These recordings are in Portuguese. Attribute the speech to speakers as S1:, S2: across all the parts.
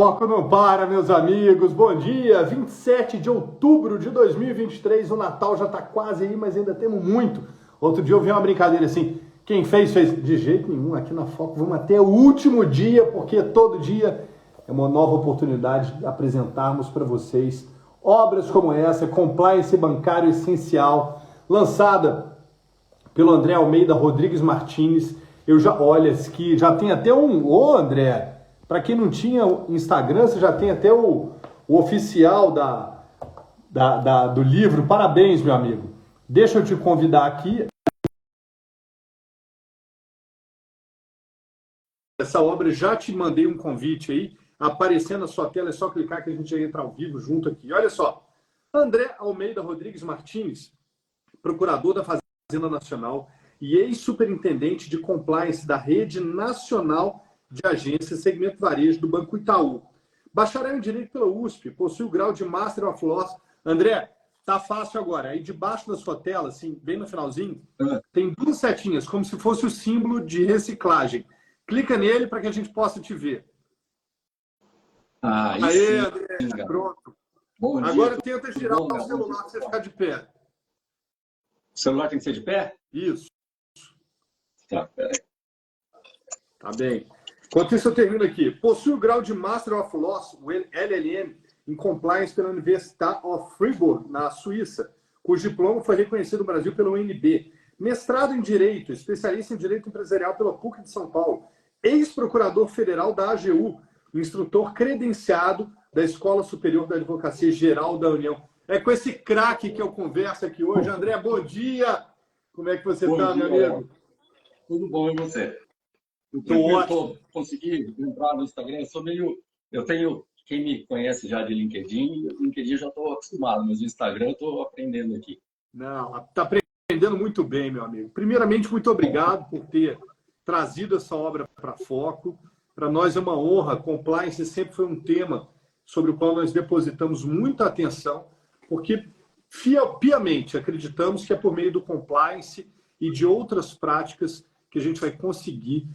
S1: Foco não para, meus amigos. Bom dia, 27 de outubro de 2023. O Natal já tá quase aí, mas ainda temos muito. Outro dia eu vi uma brincadeira assim, quem fez, fez. De jeito nenhum, aqui na Foco vamos até o último dia, porque todo dia é uma nova oportunidade de apresentarmos para vocês obras como essa, Compliance Bancário Essencial, lançada pelo André Almeida Rodrigues Martins. Eu já, olha, que já tem até um... Ô, André, para quem não tinha Instagram, você já tem até o oficial do livro. Parabéns, meu amigo. Deixa eu te convidar aqui. Essa obra, já te mandei um convite aí. Aparecendo na sua tela, é só clicar que a gente já entra ao vivo junto aqui. Olha só. André Almeida Rodrigues Martins, procurador da Fazenda Nacional e ex-superintendente de compliance da Rede Nacional de Agências Segmento Varejo do Banco Itaú. Bacharel em Direito pela USP, possui o grau de Master of Laws. André, tá fácil agora. Aí debaixo da sua tela, assim, bem no finalzinho, tem duas setinhas, como se fosse o símbolo de reciclagem. Clica nele para que a gente possa te ver.
S2: Ah,
S1: Aê,
S2: sim,
S1: André, pronto.
S2: Bom
S1: Agora
S2: dia,
S1: tenta girar o celular para você ficar de pé.
S2: O celular tem que ser de pé?
S1: Isso.
S2: Tá, peraí.
S1: Tá bem. Enquanto isso, eu termino aqui. Possui o grau de Master of Laws, o LLM, em Compliance pela Universitat of Fribourg, na Suíça, cujo diploma foi reconhecido no Brasil pela UNB. Mestrado em Direito, especialista em Direito Empresarial pela PUC de São Paulo. Ex-procurador federal da AGU, instrutor credenciado da Escola Superior da Advocacia Geral da União. É com esse craque que eu converso aqui hoje. André, bom dia! Como é que você está, meu amigo?
S2: Tudo bom, e você?
S1: Ótimo.
S2: Consegui entrar no Instagram, eu tenho, quem me conhece já de LinkedIn, o LinkedIn eu já estou acostumado, mas o Instagram eu estou aprendendo aqui.
S1: Não, está aprendendo muito bem, meu amigo. Primeiramente, muito obrigado por ter trazido essa obra para Foco. Para nós é uma honra. Compliance sempre foi um tema sobre o qual nós depositamos muita atenção, porque piamente acreditamos que é por meio do compliance e de outras práticas que a gente vai conseguir,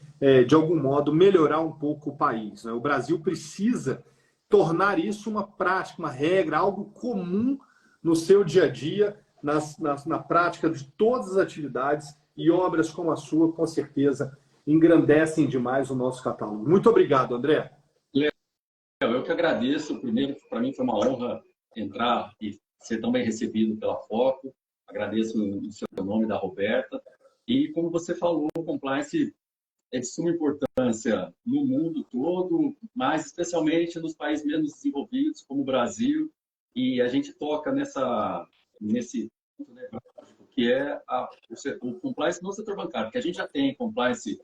S1: de algum modo, melhorar um pouco o país. O Brasil precisa tornar isso uma prática, uma regra, algo comum no seu dia a dia, na prática de todas as atividades, e obras como a sua, com certeza, engrandecem demais o nosso catálogo. Muito obrigado, André.
S2: Eu que agradeço. Primeiro, para mim foi uma honra entrar e ser tão bem recebido pela Foco. Agradeço o seu nome, da Roberta. E, como você falou, o compliance é de suma importância no mundo todo, mas especialmente nos países menos desenvolvidos, como o Brasil. E a gente toca nesse ponto nevrálgico, que é o compliance no setor bancário, porque a gente já tem compliance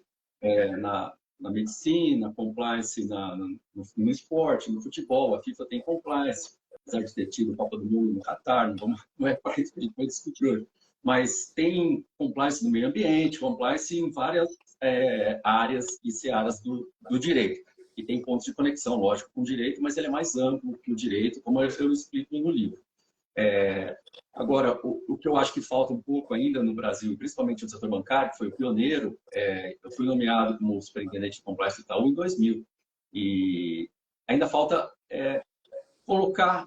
S2: na medicina, compliance no esporte, no futebol. A FIFA tem compliance, apesar de ter tido Copa do Mundo no Catar, não é para isso que a gente vai discutir hoje. Mas tem compliance no meio ambiente, compliance em várias áreas e searas do direito. E tem pontos de conexão, lógico, com o direito, mas ele é mais amplo que o direito, como eu explico no livro. Agora, o que eu acho que falta um pouco ainda no Brasil, principalmente no setor bancário, que foi o pioneiro, eu fui nomeado como superintendente de compliance do Itaú em 2000. E ainda falta colocar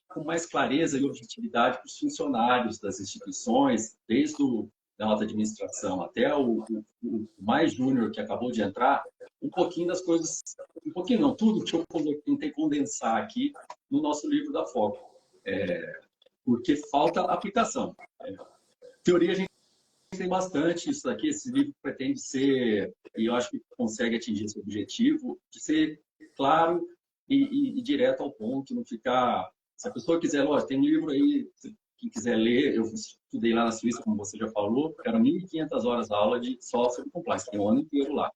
S2: com mais clareza e objetividade para os funcionários das instituições, desde da alta administração até o mais júnior que acabou de entrar, um pouquinho das coisas, um pouquinho não, tudo que eu tentei condensar aqui no nosso livro da Foco. Porque falta aplicação. Teoria a gente tem bastante, isso daqui, esse livro pretende ser, e eu acho que consegue atingir esse objetivo, de ser claro e direto ao ponto, não ficar... Se a pessoa quiser, lógico, tem um livro aí, quem quiser ler, eu estudei lá na Suíça, como você já falou, eram 1.500 horas de aula só sobre compliance, tem um ano inteiro lá.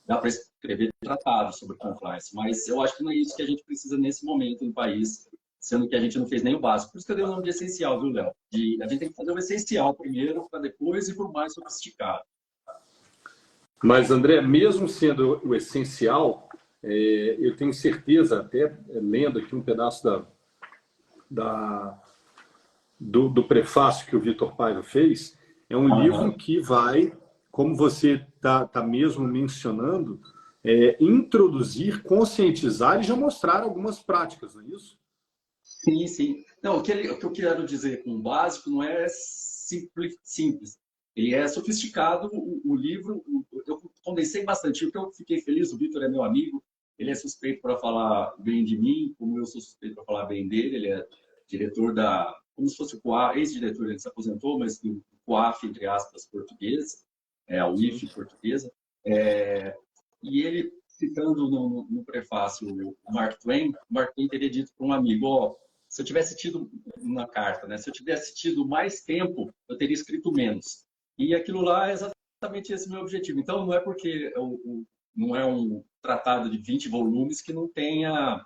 S2: Dá para escrever tratados sobre compliance, mas eu acho que não é isso que a gente precisa nesse momento no país, sendo que a gente não fez nem o básico. Por isso que eu dei o nome de essencial, viu, Léo? A gente tem que fazer o essencial primeiro, para depois ir para o mais sofisticado.
S1: Mas, André, mesmo sendo o essencial, eu tenho certeza, até lendo aqui um pedaço do prefácio que o Vitor Paiva fez, é um livro que vai, como você está mesmo mencionando, introduzir, conscientizar e já mostrar algumas práticas, não é isso?
S2: Sim, sim. Não, o que eu quero dizer com o básico não é simples. Ele é sofisticado. O livro, eu condensei bastante. O que eu fiquei feliz, o Vitor é meu amigo, ele é suspeito para falar bem de mim, como eu sou suspeito para falar bem dele. Ele é diretor como se fosse o COAF, ex-diretor, ele se aposentou, mas do COAF, entre aspas, português, a UIF portuguesa. E ele, citando no prefácio o Mark Twain teria dito para um amigo, se eu tivesse tido na carta, né? Se eu tivesse tido mais tempo, eu teria escrito menos. E aquilo lá é exatamente esse meu objetivo. Então, não é porque não é um tratado de 20 volumes que não tenha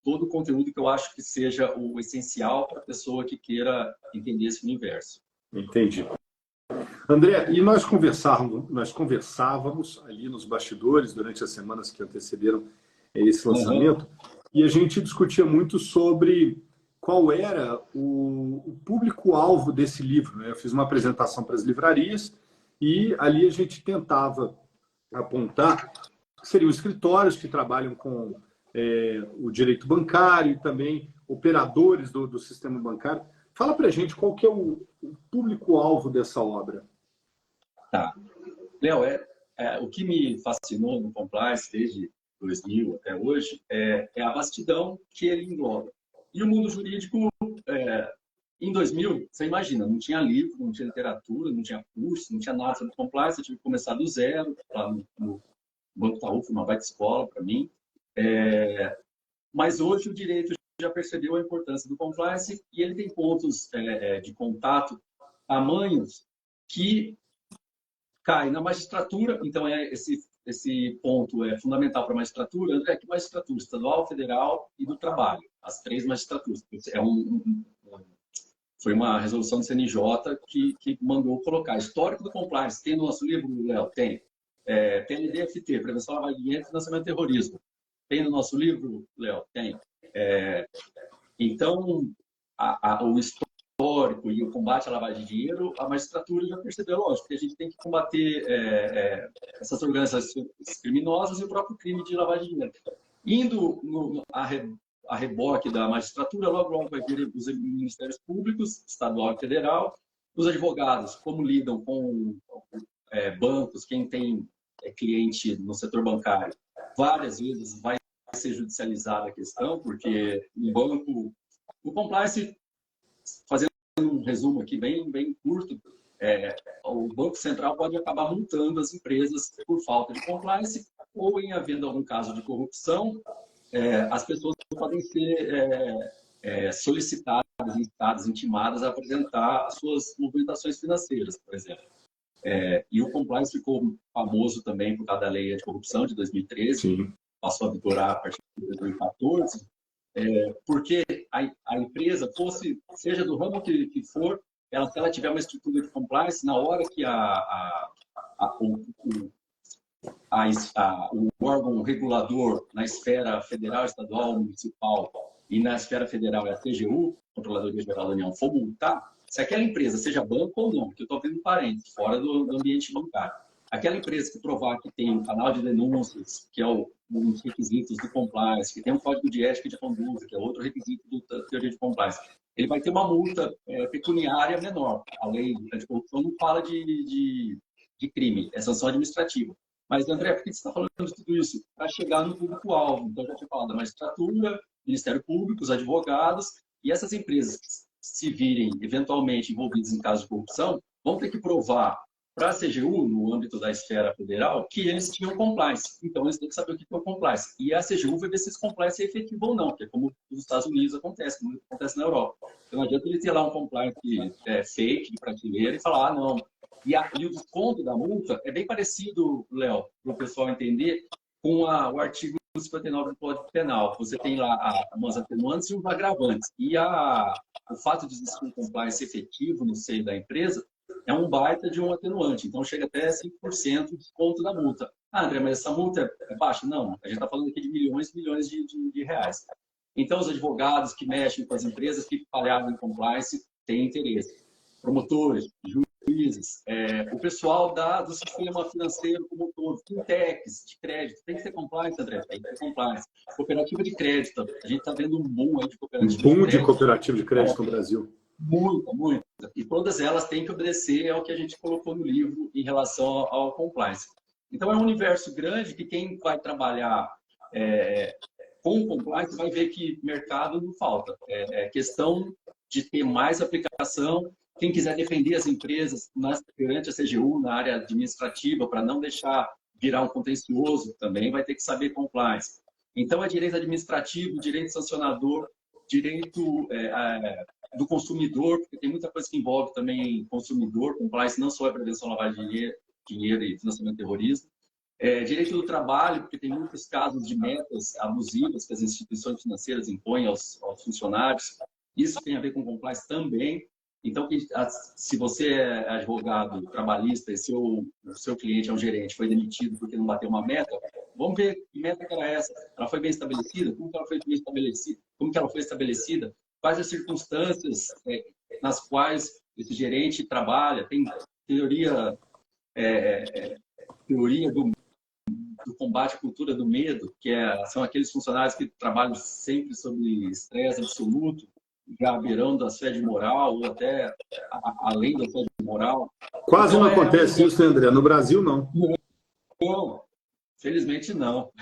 S2: todo o conteúdo que eu acho que seja o essencial para a pessoa que queira entender esse universo.
S1: Entendi. André, e nós conversávamos ali nos bastidores durante as semanas que antecederam esse lançamento, e a gente discutia muito sobre qual era o público-alvo desse livro, né? Eu fiz uma apresentação para as livrarias e ali a gente tentava apontar que seriam escritórios que trabalham com o direito bancário e também operadores do sistema bancário. Fala para a gente qual que é o público-alvo dessa obra.
S2: Tá. Léo, o que me fascinou no Compliance desde 2000 até hoje é a vastidão que ele engloba. E o mundo jurídico, em 2000, você imagina, não tinha livro, não tinha literatura, não tinha curso, não tinha nada sobre Compliance, eu tive que começar do zero, lá no Banco Itaú, foi uma baita escola para mim. Mas hoje o direito já percebeu a importância do Compliance e ele tem pontos de contato tamanhos que cai na magistratura, então esse ponto é fundamental para a magistratura, que magistratura estadual, federal e do trabalho, as 3 magistraturas. Foi uma resolução do CNJ que mandou colocar histórico do compliance. Tem no nosso livro, Léo? Tem. PNDFT, Prevenção à Lavagem de Dinheiro e Financiamento do Terrorismo. Tem no nosso livro, Léo? Tem. Então, o histórico e o combate à lavagem de dinheiro, a magistratura já percebeu, lógico, que a gente tem que combater essas organizações criminosas e o próprio crime de lavagem de dinheiro. Indo a reboque da magistratura, logo vai vir os ministérios públicos, estadual e federal, os advogados, como lidam com bancos, quem tem cliente no setor bancário, várias vezes vai ser judicializada a questão, porque um banco, o compliance, fazendo um resumo aqui bem curto, o Banco Central pode acabar multando as empresas por falta de compliance ou em havendo algum caso de corrupção, as pessoas podem ser solicitadas, instadas, intimadas a apresentar as suas movimentações financeiras, por exemplo. E o compliance ficou famoso também por causa da lei anticorrupção de 2013, Sim. Passou a vigorar a partir de 2014, porque a empresa, seja do ramo que for, se ela tiver uma estrutura de compliance, na hora que o órgão regulador na esfera federal, estadual, municipal e na esfera federal é a TGU, Controladoria Geral da União, for multar, se aquela empresa, seja banco ou não, que eu estou abrindo parênteses, fora do ambiente bancário, aquela empresa que provar que tem um canal de denúncias, que é um dos requisitos do compliance, que tem um código de ética de conduta, que é outro requisito da teoria de compliance, ele vai ter uma multa pecuniária menor. A lei anticorrupção não fala de crime, é sanção administrativa. Mas, André, por que você está falando de tudo isso? Para chegar no público-alvo. Então, eu já tinha falado da magistratura, Ministério Público, os advogados, e essas empresas que se virem eventualmente envolvidas em casos de corrupção, vão ter que provar para a CGU, no âmbito da esfera federal, que eles tinham compliance. Então, eles têm que saber o que é o compliance. E a CGU vai ver se esse compliance é efetivo ou não, que é como nos Estados Unidos acontece, como acontece na Europa. Então, não adianta ele ter lá um compliance fake, de prateleira, e falar, não. E o desconto da multa é bem parecido, Léo, para o pessoal entender, com o artigo 59 do Código Penal. Você tem lá umas atenuantes e uns agravantes. E o fato de existir um compliance efetivo no seio da empresa é um baita de um atenuante. Então, chega até 5% de desconto da multa. Ah, André, mas essa multa é baixa? Não, a gente está falando aqui de milhões e milhões de reais. Então, os advogados que mexem com as empresas que falharam em compliance têm interesse. Promotores, juízes, o pessoal do sistema financeiro como um todo, fintechs de crédito, tem que ter compliance, André, tem que ter compliance. Cooperativa de crédito, a gente está vendo um boom aí de
S1: Um
S2: cooperativa de
S1: boom de
S2: crédito.
S1: cooperativa de crédito no Brasil.
S2: Muita, muita. E todas elas têm que obedecer ao que a gente colocou no livro em relação ao compliance. Então, é um universo grande que quem vai trabalhar com compliance vai ver que mercado não falta. É questão de ter mais aplicação. Quem quiser defender as empresas perante a CGU na área administrativa, para não deixar virar um contencioso, também vai ter que saber compliance. Então, é direito administrativo, direito sancionador, direito do consumidor, porque tem muita coisa que envolve também consumidor, compliance não só a prevenção à lavagem de dinheiro e financiamento do terrorismo. Direito do trabalho, porque tem muitos casos de metas abusivas que as instituições financeiras impõem aos funcionários. Isso tem a ver com compliance também. Então, se você é advogado trabalhista e o seu cliente é um gerente, foi demitido porque não bateu uma meta, vamos ver que meta que era essa. Ela foi bem estabelecida? Como que ela foi bem estabelecida? Como que ela foi estabelecida? Quais as circunstâncias nas quais esse gerente trabalha? Tem teoria do combate à cultura do medo, que são aqueles funcionários que trabalham sempre sob estresse absoluto, já à beirando da sede moral ou até além da sede moral.
S1: Quase então, não acontece isso, né, André? No Brasil, não.
S2: Não, felizmente não.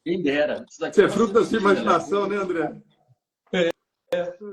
S2: Quem dera.
S1: Isso é fruto da sua imaginação, né, André?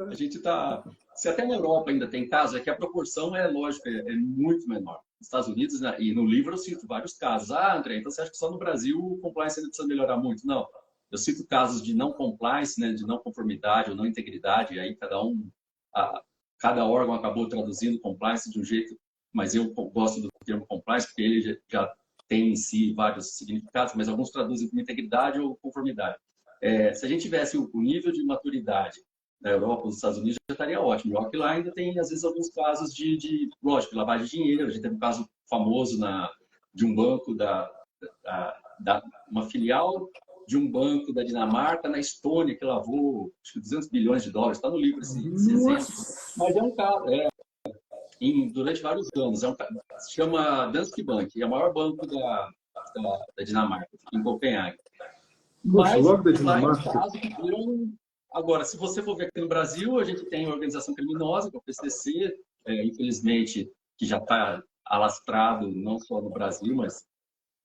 S2: A gente está... Se até na Europa ainda tem casos, é que a proporção lógico, é muito menor. Nos Estados Unidos, né, e no livro eu cito vários casos. André, então você acha que só no Brasil o compliance ainda precisa melhorar muito? Não. Eu cito casos de não compliance, né, de não conformidade ou não integridade, e aí cada órgão acabou traduzindo compliance de um jeito, mas eu gosto do termo compliance porque ele já tem em si vários significados, mas alguns traduzem como integridade ou conformidade. Se a gente tivesse o nível de maturidade na Europa, nos Estados Unidos, já estaria ótimo. Só que lá ainda tem, às vezes, alguns casos lógico, lavagem de dinheiro. A gente teve um caso famoso de um banco, uma filial de um banco da Dinamarca na Estônia, que lavou, acho que 200 bilhões de dólares. Está no livro esse exemplo. Mas é um caso, durante vários anos. Se chama Danske Bank, é o maior banco da Dinamarca, em Copenhague. Mas,
S1: logo da Dinamarca.
S2: É um caso que viram... Agora, se você for ver aqui no Brasil, a gente tem a organização criminosa, que é o PCC, infelizmente, que já está alastrado não só no Brasil, mas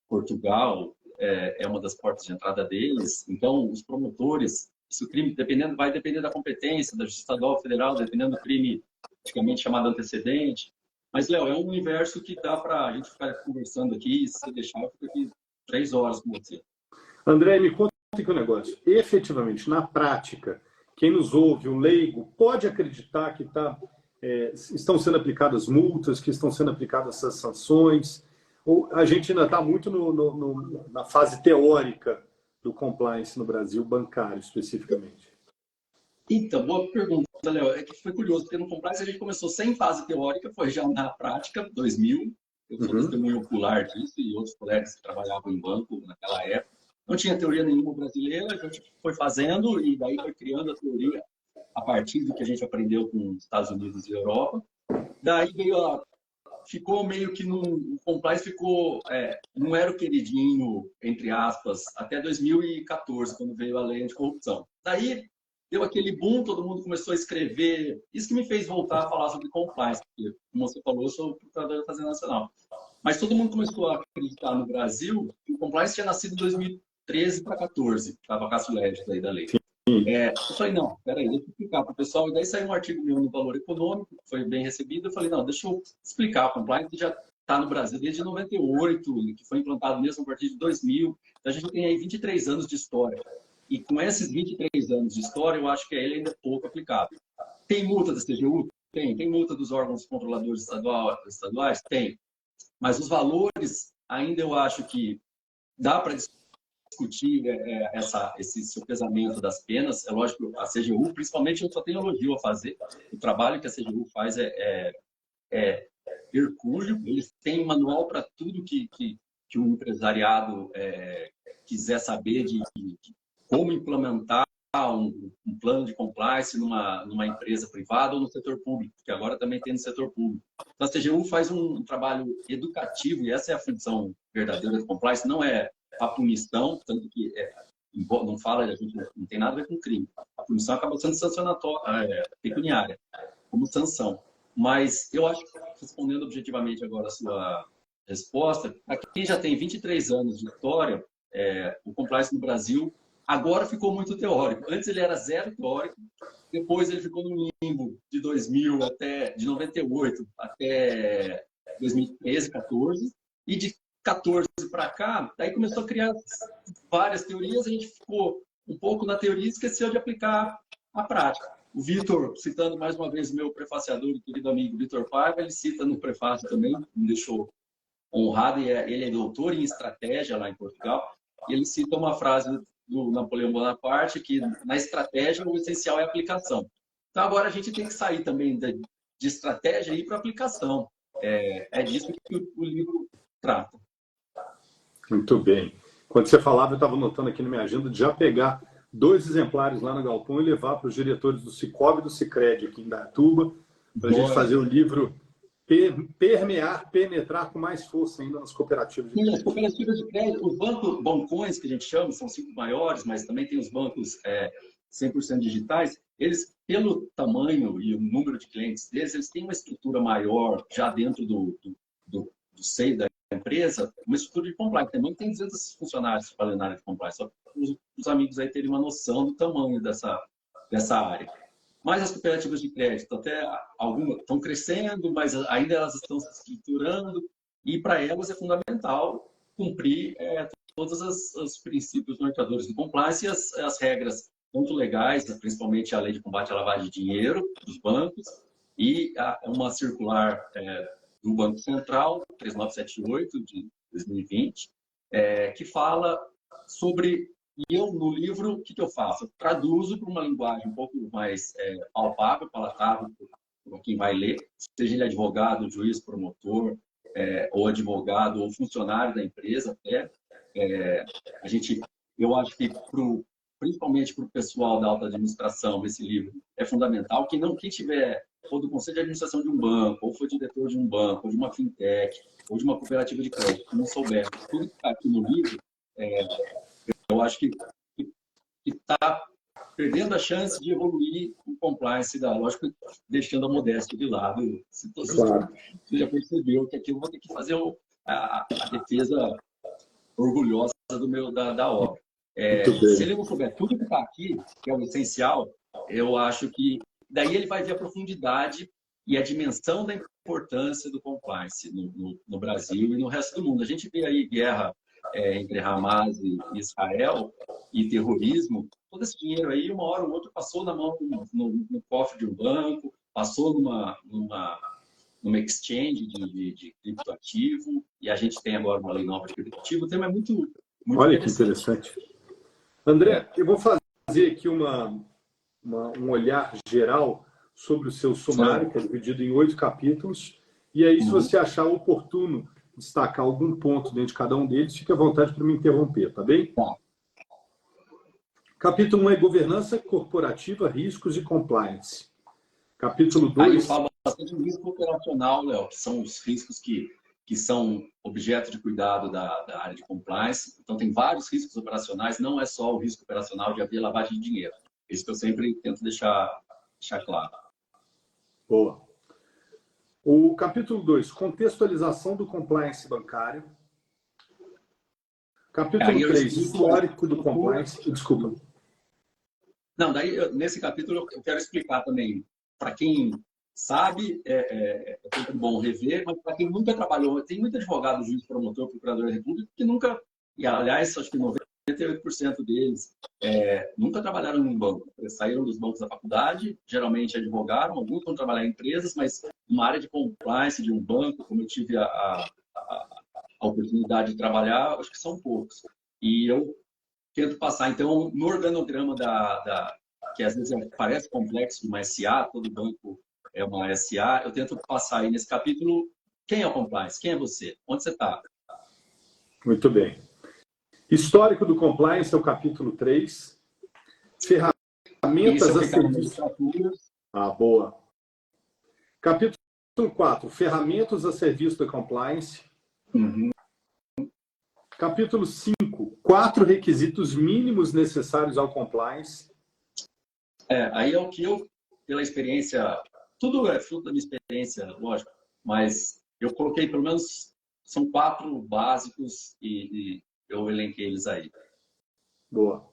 S2: Portugal é uma das portas de entrada deles. Então, os promotores, se o crime vai depender da competência da Justiça Estadual Federal, dependendo do crime antigamente chamado antecedente. Mas, Léo, é um universo que dá para a gente ficar conversando aqui, e se deixar, eu fico aqui 3 horas com você.
S1: André, me conta que o negócio, efetivamente, na prática, quem nos ouve, o leigo, pode acreditar que estão sendo aplicadas multas, que estão sendo aplicadas essas sanções, ou a gente ainda está muito na fase teórica do compliance no Brasil, bancário especificamente?
S2: Então, boa pergunta, Léo. É que foi curioso, porque no compliance a gente começou sem fase teórica, foi já na prática, 2000, eu sou testemunho ocular disso, e outros colegas que trabalhavam em banco naquela época. Não tinha teoria nenhuma brasileira, a gente foi fazendo e daí foi criando a teoria a partir do que a gente aprendeu com os Estados Unidos e Europa. Daí ficou meio que o compliance ficou, não era o queridinho, entre aspas, até 2014, quando veio a lei anticorrupção. Daí deu aquele boom, todo mundo começou a escrever. Isso que me fez voltar a falar sobre compliance, porque, como você falou, eu sou procurador da Fazenda Nacional. Mas todo mundo começou a acreditar no Brasil que o compliance tinha nascido em 2013 para 2014, estava a Cássio Ledes aí da lei. Eu falei, não, peraí, deixa eu explicar para o pessoal. E daí saiu um artigo meu no Valor Econômico, que foi bem recebido. Eu falei, não, deixa eu explicar. O compliance já está no Brasil desde 98, que foi implantado mesmo a partir de 2000. Então a gente tem aí 23 anos de história. E com esses 23 anos de história, eu acho que ele ainda é pouco aplicado. Tem multa da CGU? Tem multa dos órgãos controladores estaduais? Tem. Mas os valores, ainda eu acho que dá para discutir esse sopesamento das penas. É lógico, a CGU, principalmente, eu só tenho elogio a fazer. O trabalho que a CGU faz é hercúleo. Eles têm manual para tudo que o empresariado quiser saber de como implementar um plano de compliance numa empresa privada ou no setor público, que agora também tem no setor público. Então, a CGU faz um trabalho educativo, e essa é a função verdadeira do compliance, não é a punição, tanto que não fala, a gente não tem nada a ver com crime. A punição acaba sendo sancionatória, pecuniária, como sanção. Mas eu acho que, respondendo objetivamente agora a sua resposta, para quem já tem 23 anos de história, o compliance no Brasil agora ficou muito teórico. Antes ele era zero teórico, depois ele ficou no limbo de 2000 de 98 até 2013, 14, e de 14 para cá, daí começou a criar várias teorias, a gente ficou um pouco na teoria e esqueceu de aplicar a prática. O Vitor, citando mais uma vez meu prefaciador e querido amigo Vitor Paiva, ele cita no prefácio também, me deixou honrado, e ele é doutor em estratégia lá em Portugal, e ele cita uma frase do Napoleão Bonaparte, que na estratégia o essencial é a aplicação. Então agora a gente tem que sair também de estratégia e ir para aplicação. É disso que o livro trata.
S1: Muito bem. Quando você falava, eu estava anotando aqui na minha agenda de já pegar 2 exemplares lá no Galpão e levar para os diretores do Cicobi e do Sicredi aqui em Datuba, para a gente fazer o livro penetrar com mais força ainda nas cooperativas de crédito.
S2: Sim, as cooperativas de crédito, os bancões que a gente chama, são 5 maiores, mas também tem os bancos 100% digitais, eles, pelo tamanho e o número de clientes deles, eles têm uma estrutura maior já dentro do seio da empresa, uma estrutura de compliance. Tem 200 funcionários trabalhando na área de compliance, só para os amigos aí terem uma noção do tamanho dessa área. Mas as cooperativas de crédito, até algumas estão crescendo, mas ainda elas estão se estruturando, e para elas é fundamental cumprir todos os princípios norteadores do compliance e as regras, tanto legais, principalmente a lei de combate à lavagem de dinheiro dos bancos, e uma circular do Banco Central, 3978, de 2020, que fala sobre... E eu, no livro, o que eu faço? Eu traduzo para uma linguagem um pouco mais palpável, palatável para quem vai ler, seja ele advogado, juiz, promotor, ou advogado, ou funcionário da empresa até. Eu acho que, principalmente para o pessoal da alta administração, esse livro é fundamental. Quem for do conselho de administração de um banco, ou for diretor de um banco, ou de uma fintech, ou de uma cooperativa de crédito, que não souber tudo que está aqui no livro, eu acho que está perdendo a chance de evoluir o compliance lógico, deixando a modéstia de lado. Claro. Você já percebeu que aqui eu vou ter que fazer a defesa orgulhosa da obra. Se ele não souber tudo que está aqui, que é o essencial, eu acho que daí ele vai ver a profundidade e a dimensão da importância do compliance no Brasil e no resto do mundo. A gente vê aí guerra entre Hamas e Israel e terrorismo, todo esse dinheiro aí, uma hora ou outra, passou na mão no cofre de um banco, passou numa exchange de criptoativo, e a gente tem agora uma lei nova de criptoativo. O tema é muito
S1: Olha que interessante. André, eu vou fazer aqui um olhar geral sobre o seu sumário, que é dividido em 8 capítulos, e aí, se você achar oportuno destacar algum ponto dentro de cada um deles, fique à vontade para me interromper, tá bem?
S2: Tá.
S1: Capítulo 1 é governança corporativa, riscos e compliance. Capítulo 2...
S2: Aí eu falo bastante de risco operacional, Léo, que são os riscos que são objeto de cuidado da área de compliance. Então, tem vários riscos operacionais, não é só o risco operacional de haver lavagem de dinheiro. Isso que eu sempre tento deixar claro.
S1: Boa. O capítulo 2, contextualização do compliance bancário. Capítulo 3, histórico do compliance. Desculpa.
S2: Não, daí nesse capítulo eu quero explicar também, para quem sabe, é sempre bom rever, mas para quem nunca trabalhou, tem muito advogado, juiz, promotor, procurador da República, que nunca, e aliás, acho que 98% deles nunca trabalharam em um banco. Eles saíram dos bancos da faculdade, geralmente advogaram, alguns vão trabalhar em empresas, mas uma área de compliance de um banco, como eu tive a oportunidade de trabalhar, acho que são poucos. E eu tento passar, então, no organograma que às vezes parece complexo de uma SA, todo banco é uma SA, eu tento passar aí nesse capítulo quem é o compliance, quem é você, onde você está.
S1: Muito bem. Histórico do compliance é o capítulo 3. Ferramentas
S2: Esse
S1: a
S2: é o
S1: serviço. Ah, boa. Capítulo 4. Ferramentas a serviço da compliance.
S2: Uhum.
S1: Capítulo 5. 4 requisitos mínimos necessários ao compliance.
S2: Aí é o que eu, pela experiência, tudo é fruto da minha experiência, lógico, mas eu coloquei pelo menos, são 4 básicos e eu elenquei eles aí.
S1: Boa.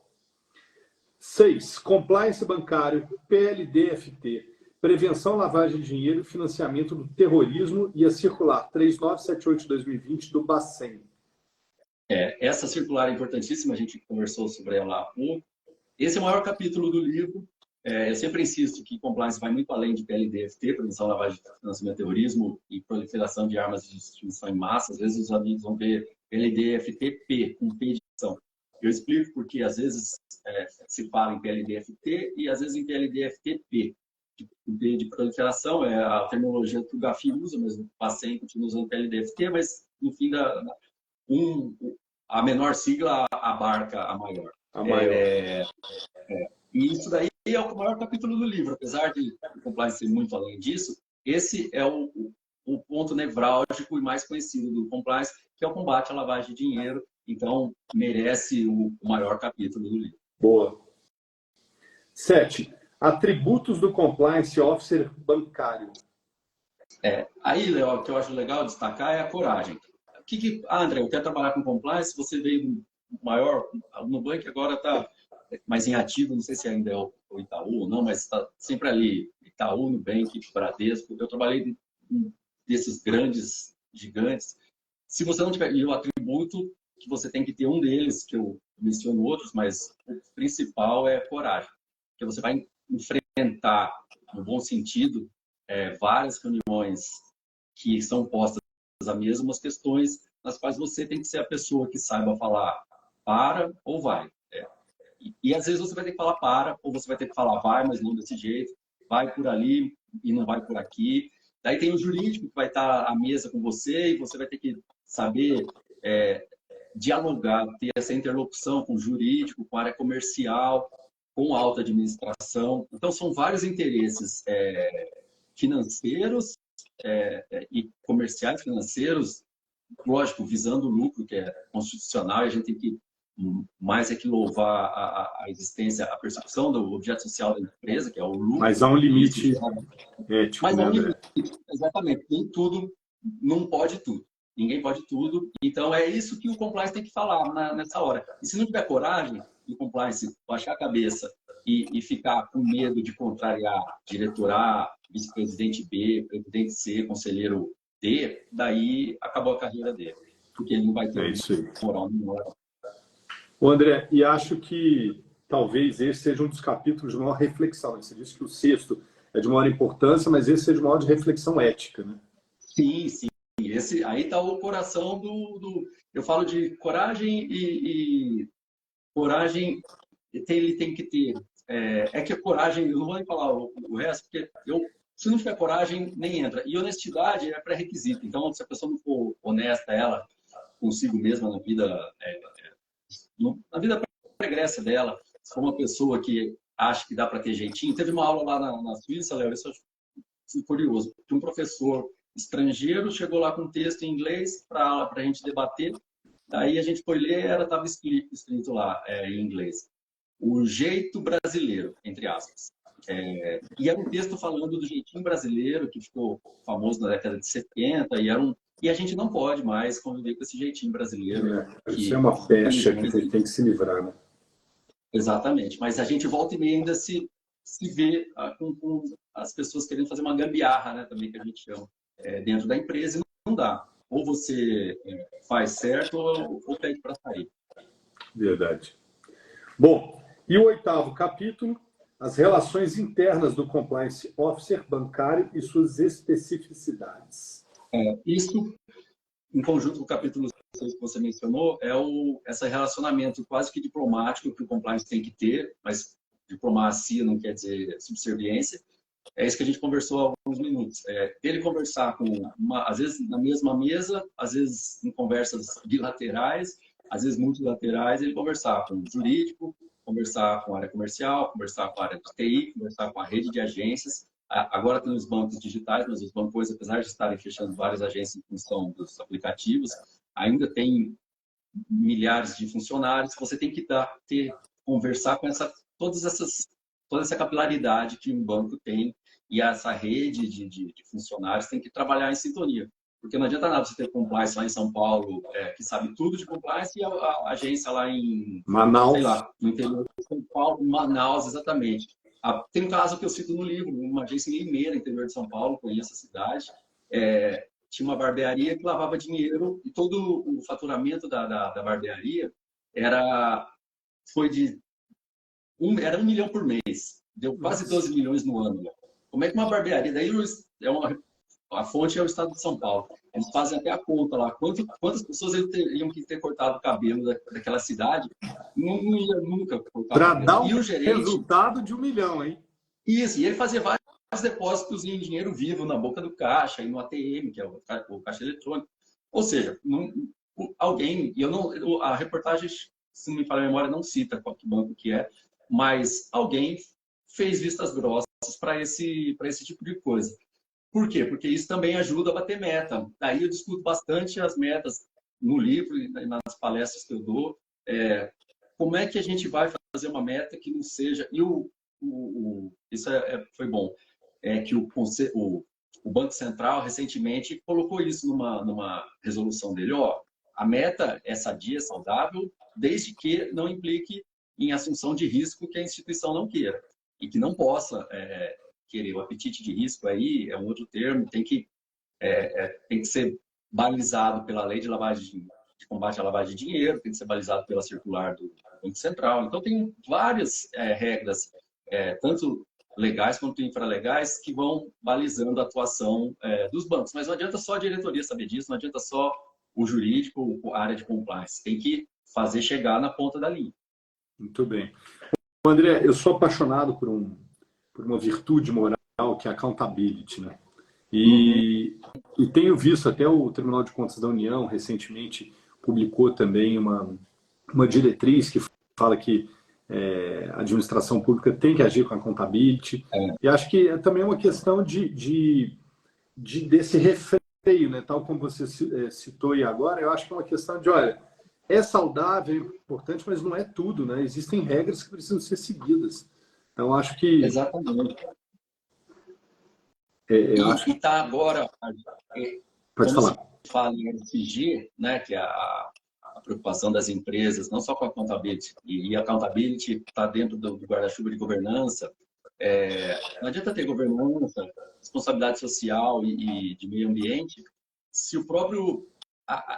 S1: 6. Compliance bancário, PLD-FT. Prevenção, lavagem de dinheiro e financiamento do terrorismo e a circular 3978/2020 do Bacen.
S2: Essa circular é importantíssima, a gente conversou sobre ela há pouco. Esse é o maior capítulo do livro. Eu sempre insisto que compliance vai muito além de PLD-FT, prevenção, lavagem de financiamento do terrorismo e proliferação de armas de destruição em massa. Às vezes os amigos vão ver PLD-FT-P, com P de ação. Eu explico porque às vezes se fala em PLD-FT e às vezes em PLD-FT-P. O P de proliferação é a terminologia que o GAFI usa, mas o Bacen continua usando PLD-FT, mas no fim a menor sigla abarca a maior.
S1: A maior.
S2: E isso daí é o maior capítulo do livro. Apesar de o compliance ser muito além disso, esse é o ponto nevrálgico e mais conhecido do compliance, que é o combate à lavagem de dinheiro. Então, merece o maior capítulo do livro.
S1: Boa. 7. Atributos do compliance officer bancário.
S2: Aí, Léo, o que eu acho legal destacar é a coragem. André, eu quero trabalhar com compliance, você veio do maior, no Nubank agora está mais em ativo, não sei se ainda é o Itaú ou não, mas está sempre ali, Itaú, Nubank, Bradesco. Eu trabalhei desses grandes gigantes. Se você não tiver, e o atributo que você tem que ter um deles, que eu menciono outros, mas o principal é coragem, porque você vai enfrentar, no bom sentido, várias reuniões que são postas as mesmas questões, nas quais você tem que ser a pessoa que saiba falar para ou vai. E às vezes você vai ter que falar para, ou você vai ter que falar vai, mas não desse jeito, vai por ali e não vai por aqui. Daí tem o jurídico que vai estar à mesa com você e você vai ter que saber dialogar, ter essa interlocução com o jurídico, com a área comercial, com a alta administração. Então, são vários interesses financeiros e comerciais financeiros, lógico, visando o lucro, que é constitucional, e a gente tem que mais é que louvar a existência, a persecução do objeto social da empresa, que é o lucro.
S1: Mas há um limite ético,
S2: mas
S1: né,
S2: há um
S1: André?
S2: limite, exatamente. Nem tudo, não pode tudo. Ninguém pode tudo. Então, é isso que o compliance tem que falar nessa hora. E se não tiver coragem, o compliance baixar a cabeça e ficar com medo de contrariar diretor A, vice-presidente B, presidente C, conselheiro D, daí acabou a carreira dele. Porque ele não vai ter moral nenhuma.
S1: O André, e acho que talvez esse seja um dos capítulos de maior reflexão. Você disse que o 6º é de maior importância, mas esse seja de maior de reflexão ética, né?
S2: Sim, sim. Esse, aí está o coração do... Eu falo de coragem e coragem ele tem que ter. Que a coragem, eu não vou nem falar o resto, porque se não tiver coragem, nem entra. E honestidade é pré-requisito. Então, se a pessoa não for honesta, ela consigo mesma na vida pregressa dela, se for uma pessoa que acha que dá para ter jeitinho. Teve uma aula lá na Suíça, Léo, isso eu fui curioso, que um professor estrangeiro chegou lá com um texto em inglês para a gente debater. Daí a gente foi ler, estava escrito lá em inglês. O jeito brasileiro, entre aspas. E era um texto falando do jeitinho brasileiro, que ficou famoso na década de 70, e a gente não pode mais conviver com esse jeitinho brasileiro.
S1: Isso é uma pecha que a gente tem que se livrar, né?
S2: Exatamente. Mas a gente volta e meia ainda se vê com as pessoas querendo fazer uma gambiarra, né, também, que a gente chama, dentro da empresa, e não dá. Ou você faz certo ou pede para sair.
S1: Verdade. Bom, e o 8º capítulo, as relações internas do compliance officer bancário e suas especificidades.
S2: Isso, em conjunto com o capítulo 6 que você mencionou, esse relacionamento quase que diplomático que o compliance tem que ter, mas diplomacia não quer dizer subserviência. É isso que a gente conversou há alguns minutos. Ele conversar às vezes na mesma mesa, às vezes em conversas bilaterais, às vezes multilaterais, ele conversar com o jurídico, conversar com a área comercial, conversar com a área de TI, conversar com a rede de agências. Agora tem os bancos digitais, mas os bancos, apesar de estarem fechando várias agências em função dos aplicativos, ainda tem milhares de funcionários. Você tem que conversar com toda essa capilaridade que um banco tem, e essa rede de funcionários tem que trabalhar em sintonia. Porque não adianta nada você ter compliance lá em São Paulo, que sabe tudo de compliance, e a agência lá em
S1: Manaus.
S2: Sei lá, no interior de São Paulo, Manaus, exatamente. Tem um caso que eu cito no livro, uma agência em Limeira, interior de São Paulo, conheço a cidade. Tinha uma barbearia que lavava dinheiro, e todo o faturamento da barbearia era 1 milhão por mês. Deu quase 12 milhões no ano. Como é que uma barbearia... Daí a fonte é o estado de São Paulo. Eles fazem até a conta lá. Quantas pessoas eles teriam que ter cortado o cabelo daquela cidade? Não ia nunca cortar
S1: Para
S2: o cabelo.
S1: dar um
S2: E o gerente,
S1: resultado de 1 milhão, hein?
S2: Isso, e ele fazia vários depósitos em dinheiro vivo na boca do caixa e no ATM, que é o caixa eletrônico. Ou seja, alguém... a reportagem, se não me falha a memória, não cita qual banco que é, mas alguém fez vistas grossas para esse tipo de coisa. Por quê? Porque isso também ajuda a bater meta. Daí eu discuto bastante as metas no livro e nas palestras que eu dou. Como é que a gente vai fazer uma meta que não seja... Isso foi bom. Que o Banco Central, recentemente, colocou isso numa resolução dele. A meta é sadia, saudável, desde que não implique em assunção de risco que a instituição não queira. E que não possa... querer. O apetite de risco aí é um outro termo, tem que ser balizado pela lei de combate à lavagem de dinheiro, tem que ser balizado pela circular do Banco Central. Então, tem várias regras, tanto legais quanto infralegais, que vão balizando a atuação dos bancos. Mas não adianta só a diretoria saber disso, não adianta só o jurídico, a área de compliance. Tem que fazer chegar na ponta da linha.
S1: Muito bem. André, eu sou apaixonado por uma virtude moral que é a accountability, né? E tenho visto até o Tribunal de Contas da União recentemente publicou também uma diretriz que fala que a administração pública tem que agir com a accountability. E acho que é também uma questão desse refreio, né? Tal como você citou aí agora, eu acho que é uma questão de, olha, é saudável, é importante, mas não é tudo, né? Existem regras que precisam ser seguidas. Então, acho que...
S2: Exatamente.
S1: acho que
S2: está agora...
S1: Pode falar.
S2: Se fala em ESG, né, que é a preocupação das empresas, não só com a accountability, e a accountability está dentro do guarda-chuva de governança. Não adianta ter governança, responsabilidade social e de meio ambiente, se o próprio...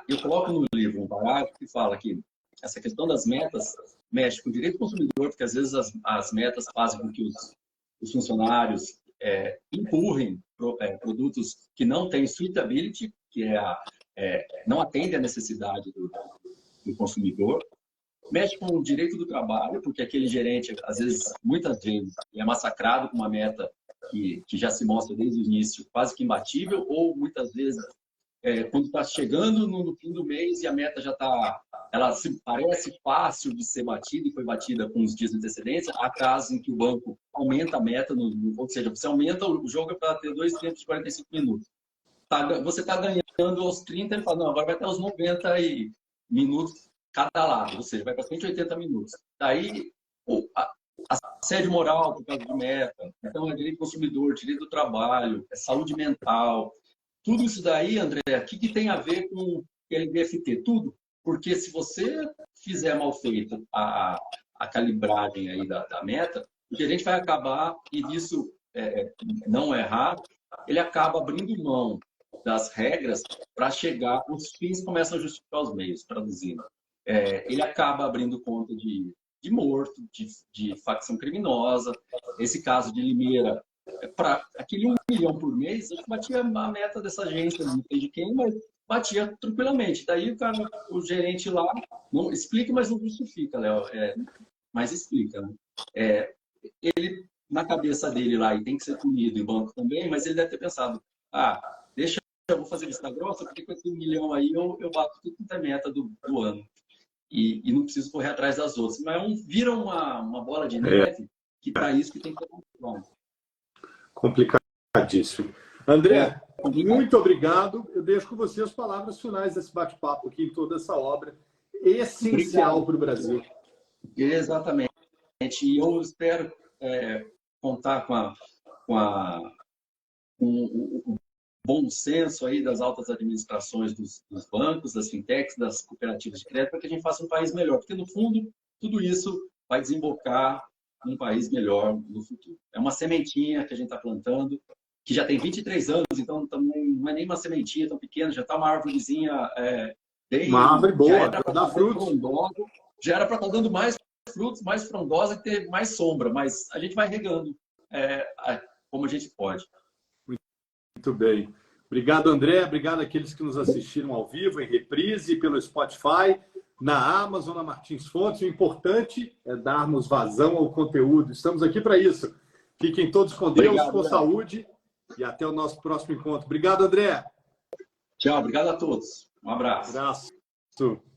S2: eu coloco no livro um parágrafo que fala que essa questão das metas mexe com o direito do consumidor, porque às vezes as metas fazem com que os funcionários empurrem produtos que não têm suitability, que não atendem à necessidade do consumidor. Mexe com o direito do trabalho, porque aquele gerente, muitas vezes, é massacrado com uma meta que já se mostra desde o início quase que imbatível, ou muitas vezes, quando está chegando no fim do mês e a meta já está... Ela parece fácil de ser batida e foi batida com uns dias de antecedência, há casos em que o banco aumenta a meta, ou seja, você aumenta o jogo para ter 2 tempos de 45 minutos. Você está ganhando aos 30, ele fala, não, agora vai até aos 90 minutos cada lado, ou seja, vai para 180 minutos. Daí, assédio moral por causa de meta, então é direito do consumidor, direito do trabalho, saúde mental. Tudo isso daí, André, o que tem a ver com LBFT? Tudo. Porque se você fizer mal feita a calibragem aí da meta, o gerente vai acabar, e isso não é raro, ele acaba abrindo mão das regras para chegar, os fins começam a justificar os meios, traduzindo. Ele acaba abrindo conta de morto, de facção criminosa. Esse caso de Limeira, para aquele 1 milhão por mês, eu batia a meta dessa agência, não sei de quem, mas batia tranquilamente. Daí o gerente lá não explica, mas não justifica, Léo. Mas explica, né? Ele, na cabeça dele lá, e tem que ser punido, e o banco também, mas ele deve ter pensado, deixa, eu vou fazer vista grossa, porque com esse 1 milhão aí eu bato tudo quanto é meta do ano. e não preciso correr atrás das outras. Mas vira uma bola de neve que para isso que tem que ter um plano.
S1: Complicadíssimo. André, muito obrigado. Eu deixo com você as palavras finais desse bate-papo aqui em toda essa obra essencial para o Brasil.
S2: Exatamente. E eu espero contar com o bom senso aí das altas administrações dos bancos, das fintechs, das cooperativas de crédito, para que a gente faça um país melhor. Porque, no fundo, tudo isso vai desembocar num país melhor no futuro. É uma sementinha que a gente está plantando, que já tem 23 anos, então não é nem uma sementinha tão pequena, já está uma árvorezinha bem...
S1: Uma árvore boa, para dar frutos.
S2: Já era para estar dando mais frutos, mais frondosa e ter mais sombra, mas a gente vai regando como a gente pode.
S1: Muito bem. Obrigado, André. Obrigado àqueles que nos assistiram ao vivo, em reprise, pelo Spotify, na Amazon, na Martins Fontes. O importante é darmos vazão ao conteúdo. Estamos aqui para isso. Fiquem todos com Deus, obrigado, com saúde e até o nosso próximo encontro. Obrigado, André.
S2: Tchau, obrigado a todos. Um abraço.
S1: Abraço.